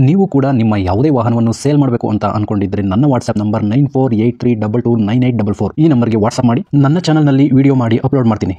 ನೀವು ಕೂಡ ನಿಮ್ಮ ಯಾವುದೇ ವಾಹನವನ್ನು ಸೇಲ್ ಮಾಡಬೇಕು ಅಂತ ಅನ್ಕೊಂಡಿದ್ರೆ ನನ್ನ ವಾಟ್ಸ್ಆಪ್ ನಂಬರ್ 9483229844 ಈ ನಂಬರ್ಗೆ ವಾಟ್ಸ್ಆಪ್ ಮಾಡಿ. ನನ್ನ ಚಾನಲ್ನಲ್ಲಿ ವಿಡಿಯೋ ಮಾಡಿ ಅಪ್ಲೋಡ್ ಮಾಡ್ತೀನಿ.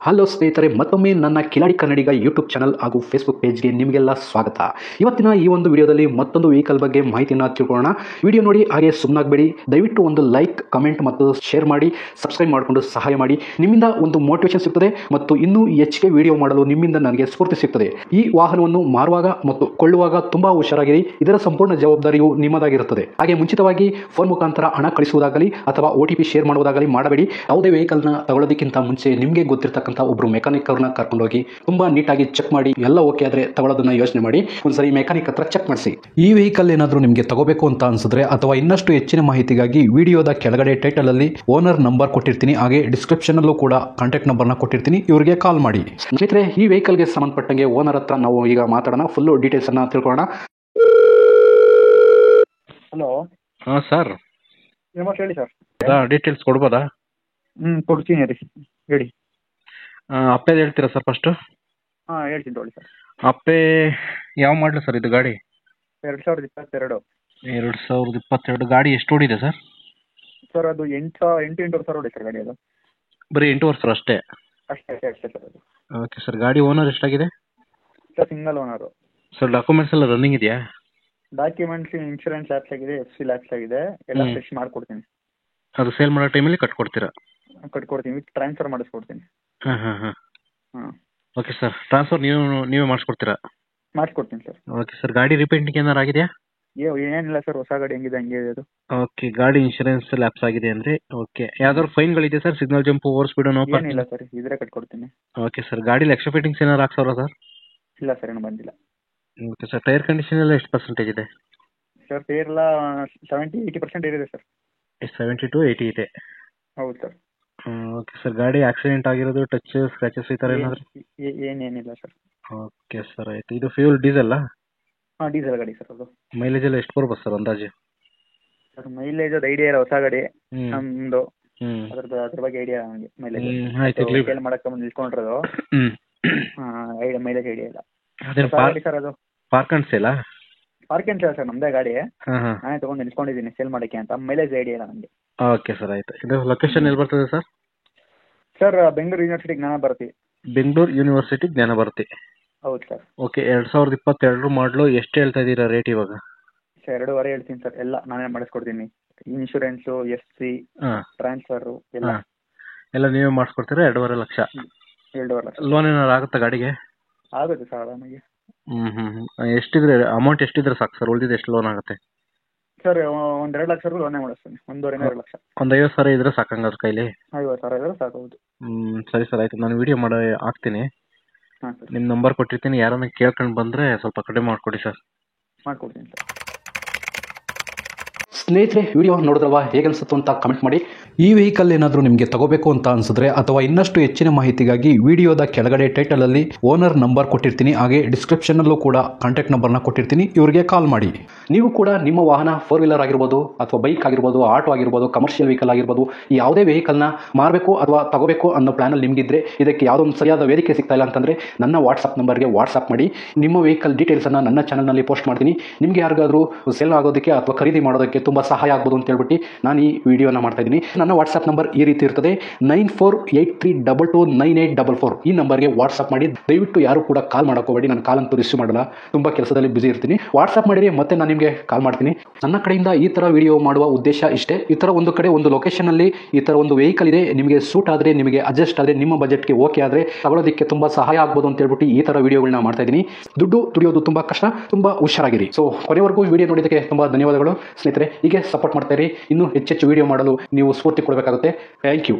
ಹಲೋ ಸ್ನೇಹಿತರೆ, ಮತ್ತೊಮ್ಮೆ ನನ್ನ ಕಿಲಾಡಿ ಕನ್ನಡಿಗ ಯೂಟ್ಯೂಬ್ ಚಾನಲ್ ಹಾಗೂ ಫೇಸ್ಬುಕ್ ಪೇಜ್ಗೆ ನಿಮಗೆಲ್ಲ ಸ್ವಾಗತ. ಇವತ್ತಿನ ಈ ಒಂದು ವಿಡಿಯೋದಲ್ಲಿ ಮತ್ತೊಂದು ವೆಹಿಕಲ್ ಬಗ್ಗೆ ಮಾಹಿತಿಯನ್ನು ತಿಳ್ಕೊಳ್ಳೋಣ. ವಿಡಿಯೋ ನೋಡಿ ಹಾಗೆ ಸುಮ್ಮನಾಗಬೇಡಿ. ದಯವಿಟ್ಟು ಒಂದು ಲೈಕ್, ಕಮೆಂಟ್ ಮತ್ತು ಶೇರ್ ಮಾಡಿ, ಸಬ್ಸ್ಕ್ರೈಬ್ ಮಾಡಿಕೊಂಡು ಸಹಾಯ ಮಾಡಿ. ನಿಮ್ಮಿಂದ ಒಂದು ಮೋಟಿವೇಶನ್ ಸಿಗ್ತದೆ ಮತ್ತು ಇನ್ನೂ ಹೆಚ್ಚಿಗೆ ವಿಡಿಯೋ ಮಾಡಲು ನಿಮ್ಮಿಂದ ನನಗೆ ಸ್ಫೂರ್ತಿ ಸಿಗ್ತದೆ. ಈ ವಾಹನವನ್ನು ಮಾರುವಾಗ ಮತ್ತು ಕೊಳ್ಳುವಾಗ ತುಂಬಾ ಹುಷಾರಾಗಿರಿ. ಇದರ ಸಂಪೂರ್ಣ ಜವಾಬ್ದಾರಿಯು ನಿಮ್ಮದಾಗಿರುತ್ತದೆ. ಹಾಗೆ ಮುಂಚಿತವಾಗಿ ಫೋನ್ ಮುಖಾಂತರ ಹಣ ಕಳಿಸುವುದಾಗಲಿ ಅಥವಾ OTP ಶೇರ್ ಮಾಡುವುದಾಗಲಿ ಮಾಡಬೇಡಿ. ಯಾವುದೇ ವೆಹಿಕಲ್ನ ತಗೊಳ್ಳೋದಕ್ಕಿಂತ ಮುಂಚೆ ನಿಮಗೆ ಗೊತ್ತಿರತಕ್ಕಂಥ ಒಬ್ರು ಮೆಕ್ಯಾನಿಕ್ ಅವ್ರನ್ನ ಕರ್ಕೊಂಡು ಹೋಗಿ ತುಂಬಾ ನೀಟಾಗಿ ಚೆಕ್ ಮಾಡಿ ಎಲ್ಲ ಓಕೆ ಆದ್ರೆ ತಗೊಳ್ಳೋದನ್ನ ಯೋಚನೆ ಮಾಡಿ. ಒಂದ್ಸರಿ ಮೆಕ್ಯಾನಿಕ್ ಹತ್ರ ಚೆಕ್ ಮಾಡಿಸಿ. ಈ ವೆಹಿಕಲ್ ಏನಾದರೂ ನಿಮಗೆ ತಗೋಬೇಕು ಅಂತ ಅನ್ಸಿದ್ರೆ ಅಥವಾ ಇನ್ನಷ್ಟು ಹೆಚ್ಚಿನ ಮಾಹಿತಿಗಾಗಿ ವಿಡಿಯೋದ ಕೆಳಗಡೆ ಟೈಟಲ್ ಅಲ್ಲಿ ಓನರ್ ನಂಬರ್ ಕೊಟ್ಟಿರ್ತೀನಿ, ಹಾಗೆ ಡಿಸ್ಕ್ರಿಪ್ಷನ್ ಅಲ್ಲೂ ಕೂಡ ಕಾಂಟ್ಯಾಕ್ಟ್ ನಂಬರ್ನ ಕೊಟ್ಟಿರ್ತೀನಿ, ಇವರಿಗೆ ಕಾಲ್ ಮಾಡಿ. ಸ್ನೇಹಿತರೆ, ಈ ವೆಹಿಕಲ್ಗೆ ಸಂಬಂಧಪಟ್ಟಂಗೆ ಓನರ್ ಹತ್ರ ನಾವು ಈಗ ಮಾತಾಡೋಣ. ಫುಲ್ ಡೀಟೇಲ್ಸ್ ಅನ್ನ ತಿಳ್ಕೊಳ್ಳೋಣ. ಹಲೋ. ಹಾಂ ಸರ್, ಹೇಳಿ ಸರ್. ಡೀಟೇಲ್ಸ್ ಕೊಡ್ಬೋದಾ? ಕೊಡ್ತೀನಿ ರೀ, ಹೇಳಿ. ಅಪ್ಪೇದು ಹೇಳ್ತೀರಾ ಸರ್ ಫಸ್ಟು? ಹಾಂ, ಹೇಳ್ತೀನಿ ನೋಡಿ ಸರ್. ಅಪ್ಪೆ ಯಾವ ಮಾಡಲು ಸರ್ ಇದು ಗಾಡಿ? 2022. 2022 ಗಾಡಿ ಎಷ್ಟು ಓಡಿದೆ ಸರ್? ಸರ್ ಅದು 8,000 ಸಾವಿರ ಓಡಿ ಸರ್ ಗಾಡಿ. ಅದು ಬರೀ 8 ವರ್ಷ ಅಷ್ಟೇ? ಅಷ್ಟೇ ಸರ್. ಅದು ಓಕೆ ಸರ್. ಗಾಡಿ ಓನರ್ ಎಷ್ಟಾಗಿದೆ sir? Single owner sir. Documents ಎಲ್ಲ ರನ್ನಿಂಗ್ ಇದೆಯಾ? ಡಾಕ್ಯುಮೆಂಟ್ಸ್, ಇನ್ಶೂರೆನ್ಸ್ ಲ್ಯಾಪ್ಸ್ ಆಗಿದೆ, FC ಲ್ಯಾಪ್ಸ್ ಆಗಿದೆ, ಎಲ್ಲ ಫ್ರೆಶ್ ಮಾಡಿಕೊಡ್ತೀನಿ. ಅದು ಸೇಲ್ ಮಾಡೋ ಟೈಮಲ್ಲಿ ಕಟ್ಕೊಡ್ತೀರಾ? ಕಟ್ಕೊಡ್ತೀನಿ, ಟ್ರಾನ್ಸ್ಫರ್ ಮಾಡಿಸ್ಕೊಡ್ತೀನಿ. ಹಾಂ. Okay sir. ಟ್ರಾನ್ಸ್ಫರ್ ನೀವೇ ಮಾಡಿಸ್ಕೊಡ್ತೀರಾ? ಮಾಡಿಸ್ಕೊಡ್ತೀನಿ ಸರ್. Okay sir. ಗಾಡಿ ರಿಪೇಂಟಿಂಗ್ ಏನಾರು ಆಗಿದೆಯಾ? ಏನಿಲ್ಲ ಸರ್, ಹೊಸ ಗಾಡಿ ಹೆಂಗಿದೆ ಹಂಗೆ ಇದೆ ಅದು. ಓಕೆ. ಗಾಡಿ ಇನ್ಶೂರೆನ್ಸ್ ಲ್ಯಾಪ್ಸ್ ಆಗಿದೆ ಅಂದರೆ ಓಕೆ. ಯಾವ್ದಾದ್ರು ಫೈನ್ಗಳಿದೆ sir? Signal jump, over speed, ಏನಿಲ್ಲ ಸರ್, ಇದ್ರೆ ಕಟ್ಕೊಡ್ತೀನಿ. Okay sir. ಗಾಡಿಲಿ ಎಕ್ಸ್ಟ್ರಾ ಫಿಟ್ಟಿಂಗ್ಸ್ ಏನಾರು ಹಾಕ್ಸೋರಾ ಸರ್? ಇಲ್ಲ ಸರ್, ಏನು ಬಂದಿಲ್ಲ. Okay sir. ಟೈರ್ ಕಂಡೀಷನ್ ಎಲ್ಲ ಎಷ್ಟು ಪರ್ಸೆಂಟೇಜ್ ಇದೆ ಸರ್? ಟೈರ್ ಎಲ್ಲ 70-80% ಇದೆ ಸರ್. 70 to 80 ಇದೆ? ಹೌದು ಸರ್. Okay sir. ಗಾಡಿ ಆಕ್ಸಿಡೆಂಟ್ ಆಗಿರೋದು, ಟಚ್, ಸ್ಕ್ರಾಚಸ್ ಈ ಥರ ಏನಾದರೂ? ಏನಿಲ್ಲ ಸರ್. ಓಕೆ ಸರ್, ಆಯಿತು. ಇದು ಫ್ಯೂಲ್ ಡೀಸೆಲ್ಲ? ಹಾಂ, ಡೀಸೆಲ್ ಗಾಡಿ ಸರ್ ಅದು. ಮೈಲೇಜ್ ಎಲ್ಲ ಎಷ್ಟು ಬರ್ಬೋದು ಸರ್ ಅಂದಾಜು? ಸರ್ ಮೈಲೇಜ್ ಅದು ಐಡಿಯಾ ಇಲ್ಲ, ಹೊಸ ಗಾಡಿ ನಮ್ಮದು. ಅದ್ರ ಬಗ್ಗೆ ಐಡಿಯಾ ನನಗೆ ಮೈಲೇಜ್ ಸೇಲ್ ಮಾಡಕ್ಕೆ ಬಂದು ನಿಲ್ಕೊಂಡಿರೋದು. ಐಡಿಯಾ ಮೈಲೇಜ್ ಐಡಿಯಾ ಇಲ್ಲ. ಸರ್ ಅದು ಪಾರ್ಕ್ ಅಂಡ್ ಸೇಲಾ? ಪಾರ್ಕ್ ಅಂಡ್ ಸೇಲ್ ಸರ್, ನಮ್ಮದೇ ಗಾಡಿ. ನಾನೇ ತೊಗೊಂಡು ನಿಲ್ಕೊಂಡಿದ್ದೀನಿ ಸೇಲ್ ಮಾಡೋಕ್ಕೆ ಅಂತ. ಮೈಲೇಜ್ ಐಡಿಯಾ ಇಲ್ಲ ನನಗೆ. ಓಕೆ ಸರ್, ಆಯಿತು. ಇದು ಲೊಕೇಶನ್ ಎಲ್ಲಿ ಬರ್ತದೆ sir? Sir Bengaluru university Jnanabharathi. Bengaluru university Jnanabharathi. ಹೌದು ಸರ್. ಓಕೆ. 2022 ಮಾಡಲು ಎಷ್ಟು ಹೇಳ್ತಾ ಇದ್ದೀರಾ ರೇಟ್ ಇವಾಗ? ಸರ್ 2.5 ಹೇಳ್ತೀನಿ ಸರ್. ಎಲ್ಲ ನಾನೇ ಮಾಡಿಸ್ಕೊಡ್ತೀನಿ. ಇನ್ಶೂರೆನ್ಸು, FC, ಟ್ರಾನ್ಸ್ಫರು ಎಲ್ಲ ನೀವೇ ಮಾಡಿಸ್ಕೊಡ್ತೀರಾ? 2.5 ಲಕ್ಷ? 2.5 ಲಕ್ಷ. ಲೋನ್ ಏನಾರು ಆಗುತ್ತಾ ಗಾಡಿಗೆ? ಆಗುತ್ತೆ ಸರ್ ಆರಾಮಾಗಿ. ಎಷ್ಟಿದ್ರೆ ಅಮೌಂಟ್ ಎಷ್ಟಿದ್ರೆ ಸಾಕು ಸರ್? ಉಳಿದಿದ್ದು ಎಷ್ಟು ಲೋನ್ ಆಗುತ್ತೆ ಸರ್? 1-2 ಲಕ್ಷ ಲೋನೇ ಮಾಡಿಸ್ತೀನಿ. 1.5-2 ಲಕ್ಷ. ಒಂದು 50,000 ಇದ್ರೆ ಸಾಕಂಗಾದ್ರೆ ಕೈಲಿ? 50,000 ಇದ್ರೆ ಸಾಕೌದು. ಸರಿ ಸರ್, ಆಯಿತು. ನಾನು ವಿಡಿಯೋ ಮಾಡಿ ಹಾಕ್ತೀನಿ. ಹಾಂ ಸರ್. ನಿಮ್ಮ ನಂಬರ್ ಕೊಟ್ಟಿರ್ತೀನಿ. ಯಾರನ್ನ ಕೇಳ್ಕೊಂಡು ಬಂದರೆ ಸ್ವಲ್ಪ ಕಡಿಮೆ ಮಾಡಿಕೊಡಿ ಸರ್. ಮಾಡಿಕೊಡ್ತೀನಿ ಸರ್. ಸ್ನೇಹಿತರೆ, ವಿಡಿಯೋ ನೋಡಿದ್ರಲ್ವಾ, ಹೇಗನ್ಸುತ್ತು ಅಂತ ಕಮೆಂಟ್ ಮಾಡಿ. ಈ ವೆಹಿಕಲ್ ಏನಾದರೂ ನಿಮಗೆ ತಗೋಬೇಕು ಅಂತ ಅನ್ಸಿದ್ರೆ ಅಥವಾ ಇನ್ನಷ್ಟು ಹೆಚ್ಚಿನ ಮಾಹಿತಿಗಾಗಿ ವಿಡಿಯೋದ ಕೆಳಗಡೆ ಟೈಟಲ್ ಅಲ್ಲಿ ಓನರ್ ನಂಬರ್ ಕೊಟ್ಟಿರ್ತೀನಿ, ಹಾಗೆ ಡಿಸ್ಕ್ರಿಪ್ಷನ್ ಅಲ್ಲೂ ಕೂಡ ಕಾಂಟ್ಯಾಕ್ಟ್ ನಂಬರ್ನ ಕೊಟ್ಟಿರ್ತೀನಿ, ಇವರಿಗೆ ಕಾಲ್ ಮಾಡಿ. ನೀವು ಕೂಡ ನಿಮ್ಮ ವಾಹನ 4 ವೀಲರ್ ಆಗಿರ್ಬೋದು ಅಥವಾ ಬೈಕ್ ಆಗಿರ್ಬೋದು, ಆಟೋ ಆಗಿರ್ಬೋದು, ಕಮರ್ಷಿಯಲ್ ವೆಹಿಕಲ್ ಆಗಿರ್ಬೋದು, ಯಾವುದೇ ವೆಹಿಕಲ್ನ ಮಾರಬೇಕು ಅಥವಾ ತಗೋಬೇಕು ಅನ್ನೋ ಪ್ಲಾನಲ್ಲಿ ನಿಮಗಿದ್ರೆ, ಇದಕ್ಕೆ ಯಾವುದೋ ಒಂದು ಸರಿಯಾದ ವೇದಿಕೆ ಸಿಗ್ತಾ ಇಲ್ಲ ಅಂತಂದರೆ ನನ್ನ ವಾಟ್ಸಪ್ ನಂಬರ್ಗೆ ವಾಟ್ಸಪ್ ಮಾಡಿ. ನಿಮ್ಮ ವೆಹಿಕಲ್ ಡೀಟೇಲ್ಸನ್ನು ನನ್ನ ಚಾನಲ್ನಲ್ಲಿ ಪೋಸ್ಟ್ ಮಾಡ್ತೀನಿ. ನಿಮಗೆ ಯಾರಿಗಾದರೂ ಸೇಲ್ ಆಗೋದಕ್ಕೆ ಅಥವಾ ಖರೀದಿ ಮಾಡೋದಕ್ಕೆ ತುಂಬ ಸಹಾಯ ಆಗ್ಬೋದು ಅಂತ ಹೇಳ್ಬಿಟ್ಟು ನಾನು ಈ ವಿಡಿಯೋನ ಮಾಡ್ತಾ ಇದ್ದೀನಿ. ನನ್ನ ವಾಟ್ಸಪ್ ನಂಬರ್ ಈ ರೀತಿ ಇರ್ತದೆ, 9483229844. ಈ ನಂಬರ್ಗೆ ವಾಟ್ಸಪ್ ಮಾಡಿ. ದಯವಿಟ್ಟು ಯಾರು ಕೂಡ ಕಾಲ್ ಮಾಡೋಕೋಬೇಡಿ, ನಾನು ಕಾಲ್ ಅಂತೂ ರಿಸೀವ್ ಮಾಡಲ್ಲ, ತುಂಬ ಕೆಲಸದಲ್ಲಿ ಬಿಸಿ ಇರ್ತೀನಿ. ವಾಟ್ಸಪ್ ಮಾಡಿರಿ, ಮತ್ತೆ ನಾನು ನಿಮಗೆ ಕಾಲ್ ಮಾಡ್ತೀನಿ. ನನ್ನ ಕಡೆಯಿಂದ ಈ ಥರ ವಿಡಿಯೋ ಮಾಡುವ ಉದ್ದೇಶ ಇಷ್ಟೇ. ಈ ಥರ ಒಂದು ಕಡೆ ಒಂದು ಲೊಕೇಶನಲ್ಲಿ ಈ ಥರ ಒಂದು ವೆಹಿಕಲ್ ಇದೆ, ನಿಮಗೆ ಸೂಟ್ ಆದರೆ, ನಿಮಗೆ ಅಡ್ಜಸ್ಟ್ ಆದರೆ, ನಿಮ್ಮ ಬಜೆಟ್ಗೆ ಓಕೆ ಆದರೆ ತಗೊಳ್ಳೋದಕ್ಕೆ ತುಂಬ ಸಹಾಯ ಆಗ್ಬೋದು ಅಂತ ಹೇಳ್ಬಿಟ್ಟು ಈ ಥರ ವಿಡಿಯೋಗಳನ್ನ ಮಾಡ್ತಾ ಇದ್ದೀನಿ. ದುಡ್ಡು ದುಡಿಯೋದು ತುಂಬ ಕಷ್ಟ, ತುಂಬ ಹುಷಾರಾಗಿರಿ. ಸೊ ಕೊನೆವರೆಗೂ ವಿಡಿಯೋ ನೋಡಿದ್ದಕ್ಕೆ ತುಂಬ ಧನ್ಯವಾದಗಳು ಸ್ನೇಹಿತರೆ. ಹೀಗೆ ಸಪೋರ್ಟ್ ಮಾಡ್ತಾ ಇರಿ. ಇನ್ನೂ ಹೆಚ್ಚೆಚ್ಚು ವಿಡಿಯೋ ಮಾಡಲು ನೀವು ಸ್ಫೂರ್ತಿ ಕೊಡಬೇಕಾಗುತ್ತೆ. Thank you.